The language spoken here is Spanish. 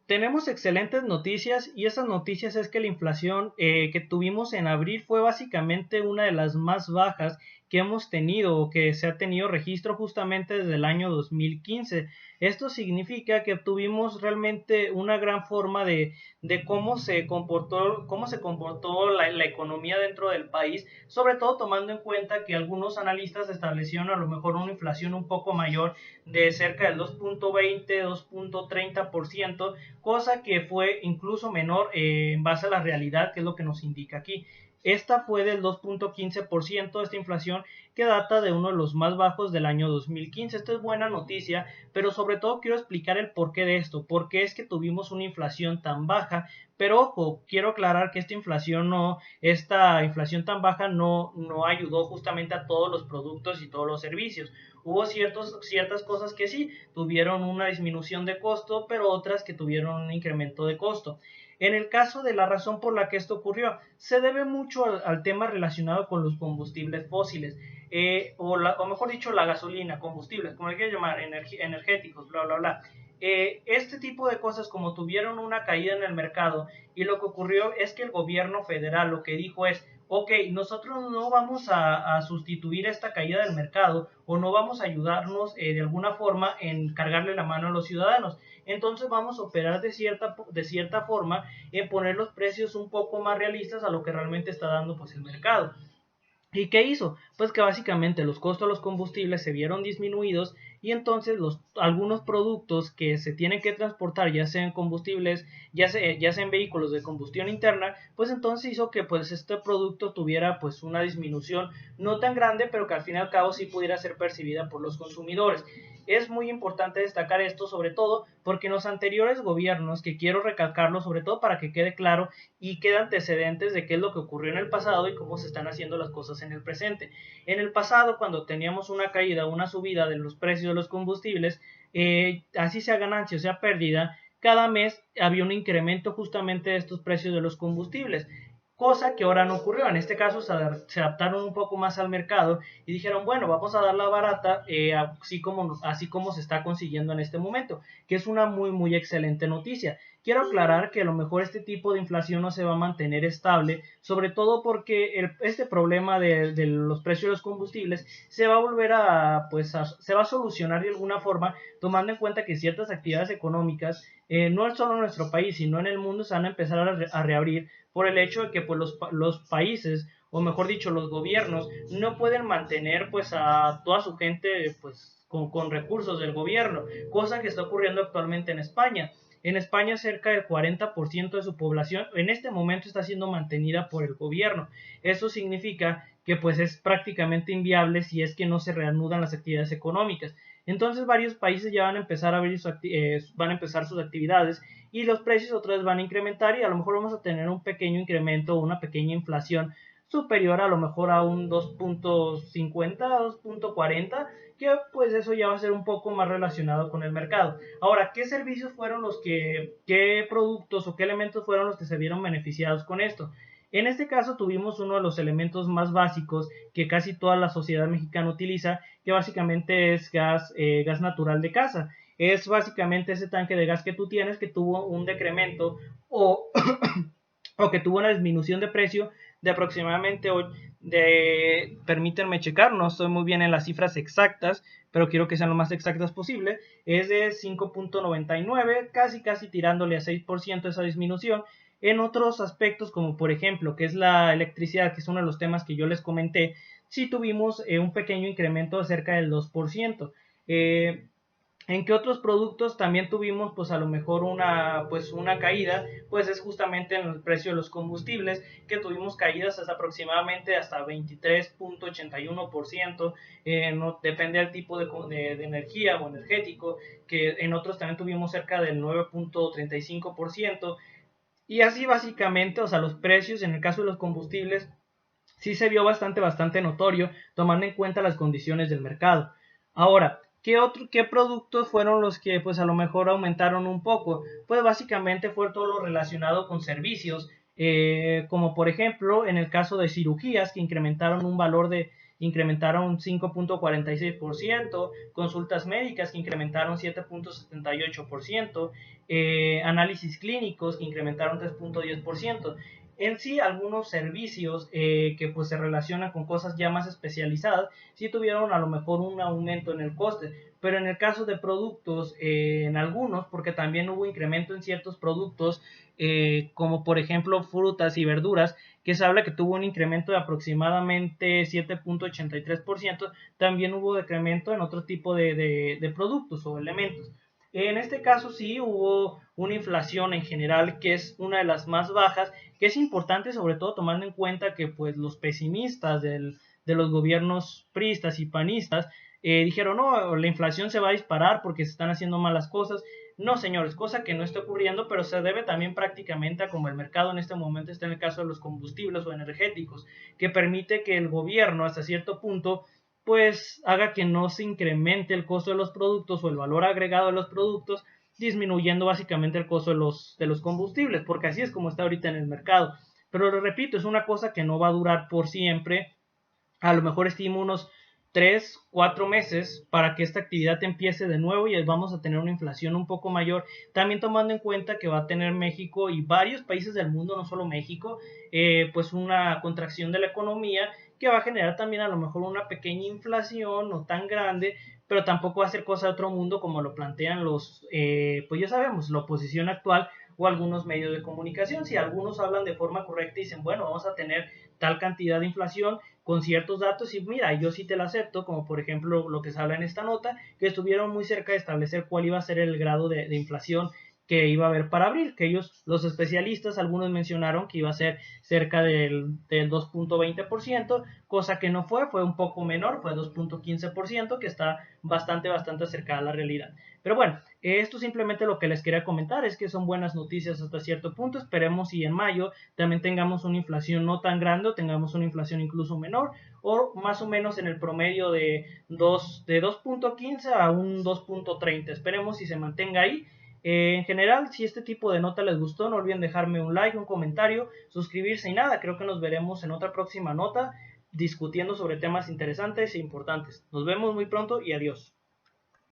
Tenemos excelentes noticias y esas noticias es que la inflación que tuvimos en abril fue básicamente una de las más bajas que hemos tenido o que se ha tenido registro justamente desde el año 2015. Esto significa que tuvimos realmente una gran forma de cómo se comportó la economía dentro del país, sobre todo tomando en cuenta que algunos analistas establecieron a lo mejor una inflación un poco mayor de cerca del 2.20, 2.30%, cosa que fue incluso menor en base a la realidad, que es lo que nos indica aquí. Esta fue del 2.15%, esta inflación que data de uno de los más bajos del año 2015. Esto es buena noticia, pero sobre todo quiero explicar el porqué de esto, por qué es que tuvimos una inflación tan baja, pero ojo, quiero aclarar que esta inflación tan baja no ayudó justamente a todos los productos y todos los servicios. Hubo ciertas cosas que sí tuvieron una disminución de costo, pero otras que tuvieron un incremento de costo. En el caso de la razón por la que esto ocurrió, se debe mucho al tema relacionado con los combustibles fósiles, o mejor dicho, la gasolina, combustibles, como le quieran llamar, energéticos, bla, bla, bla. Este tipo de cosas, como tuvieron una caída en el mercado, y lo que ocurrió es que el gobierno federal lo que dijo es: ok, nosotros no vamos a sustituir esta caída del mercado o no vamos a ayudarnos de alguna forma en cargarle la mano a los ciudadanos. Entonces vamos a operar de cierta forma en poner los precios un poco más realistas a lo que realmente está dando pues el mercado. ¿Y qué hizo? Pues que básicamente los costos de los combustibles se vieron disminuidos y entonces algunos productos que se tienen que transportar, ya sean combustibles, ya sean vehículos de combustión interna, pues entonces hizo que pues este producto tuviera pues una disminución no tan grande, pero que al fin y al cabo sí pudiera ser percibida por los consumidores. Es muy importante destacar esto, sobre todo porque en los anteriores gobiernos, que quiero recalcarlo sobre todo para que quede claro y quede antecedentes de qué es lo que ocurrió en el pasado y cómo se están haciendo las cosas en el presente. En el pasado, cuando teníamos una caída, una subida de los precios de los combustibles, así sea ganancia o sea pérdida, cada mes había un incremento justamente de estos precios de los combustibles, cosa que ahora no ocurrió. En este caso se adaptaron un poco más al mercado y dijeron, bueno, vamos a darla barata, así como se está consiguiendo en este momento, que es una muy excelente noticia. Quiero aclarar que a lo mejor este tipo de inflación no se va a mantener estable, sobre todo porque este problema de los precios de los combustibles se va a volver se va a solucionar de alguna forma, tomando en cuenta que ciertas actividades económicas, no solo en nuestro país, sino en el mundo, se van a empezar a reabrir por el hecho de que pues, los países, o mejor dicho, los gobiernos, no pueden mantener pues a toda su gente pues con recursos del gobierno, cosa que está ocurriendo actualmente en España. En España cerca del 40% de su población en este momento está siendo mantenida por el gobierno. Eso significa que pues es prácticamente inviable si es que no se reanudan las actividades económicas. Entonces varios países ya van a empezar a abrir van a empezar sus actividades y los precios otra vez van a incrementar y a lo mejor vamos a tener un pequeño incremento o una pequeña inflación superior a lo mejor a un 2.50, 2.40, que pues eso ya va a ser un poco más relacionado con el mercado. Ahora, ¿qué servicios fueron qué productos o qué elementos fueron los que se vieron beneficiados con esto? En este caso tuvimos uno de los elementos más básicos que casi toda la sociedad mexicana utiliza, que básicamente es gas natural de casa. Es básicamente ese tanque de gas que tú tienes que tuvo un decremento o, o que tuvo una disminución de precio de aproximadamente permítanme checar, no estoy muy bien en las cifras exactas, pero quiero que sean lo más exactas posible, es de 5.99, casi tirándole a 6% esa disminución. En otros aspectos, como por ejemplo, que es la electricidad, que es uno de los temas que yo les comenté, sí tuvimos un pequeño incremento de cerca del 2%. ¿En qué otros productos también tuvimos pues a lo mejor una caída? Pues es justamente en el precio de los combustibles, que tuvimos caídas hasta 23.81%, no, depende del tipo de energía o energético, que en otros también tuvimos cerca del 9.35%, y así básicamente, o sea, los precios en el caso de los combustibles sí se vio bastante notorio, tomando en cuenta las condiciones del mercado. Ahora, ¿qué productos fueron los que pues a lo mejor aumentaron un poco? Pues básicamente fue todo lo relacionado con servicios, como por ejemplo en el caso de cirugías que incrementaron 5.46%, consultas médicas que incrementaron 7.78%, análisis clínicos que incrementaron 3.10%. En sí, algunos servicios que pues se relacionan con cosas ya más especializadas sí tuvieron a lo mejor un aumento en el coste, pero en el caso de productos, en algunos, porque también hubo incremento en ciertos productos, como por ejemplo frutas y verduras, que se habla que tuvo un incremento de aproximadamente 7.83%, también hubo decremento en otro tipo de productos o elementos. En este caso sí hubo una inflación en general que es una de las más bajas, que es importante sobre todo tomando en cuenta que pues los pesimistas de los gobiernos priistas y panistas dijeron no, la inflación se va a disparar porque se están haciendo malas cosas. No, señores, cosa que no está ocurriendo, pero se debe también prácticamente a como el mercado en este momento está en el caso de los combustibles o energéticos, que permite que el gobierno hasta cierto punto pues haga que no se incremente el costo de los productos o el valor agregado de los productos, disminuyendo básicamente el costo de los combustibles, porque así es como está ahorita en el mercado. Pero lo repito, es una cosa que no va a durar por siempre. A lo mejor estimo unos 3, 4 meses para que esta actividad empiece de nuevo y vamos a tener una inflación un poco mayor, también tomando en cuenta que va a tener México y varios países del mundo, no solo México, pues una contracción de la economía que va a generar también a lo mejor una pequeña inflación, no tan grande, pero tampoco va a ser cosa de otro mundo como lo plantean los, pues ya sabemos, la oposición actual o algunos medios de comunicación. Si algunos hablan de forma correcta y dicen, bueno, vamos a tener tal cantidad de inflación con ciertos datos y mira, yo sí te lo acepto, como por ejemplo lo que se habla en esta nota, que estuvieron muy cerca de establecer cuál iba a ser el grado de inflación que iba a haber para abril, que ellos, los especialistas, algunos mencionaron que iba a ser cerca del 2.20%, cosa que no fue un poco menor, fue 2.15%, que está bastante acercada a la realidad. Pero bueno, esto simplemente lo que les quería comentar es que son buenas noticias hasta cierto punto, esperemos y en mayo también tengamos una inflación no tan grande, o tengamos una inflación incluso menor, o más o menos en el promedio de 2.15 a un 2.30, esperemos si se mantenga ahí. En general, si este tipo de nota les gustó, no olviden dejarme un like, un comentario, suscribirse y nada, creo que nos veremos en otra próxima nota discutiendo sobre temas interesantes e importantes. Nos vemos muy pronto y adiós.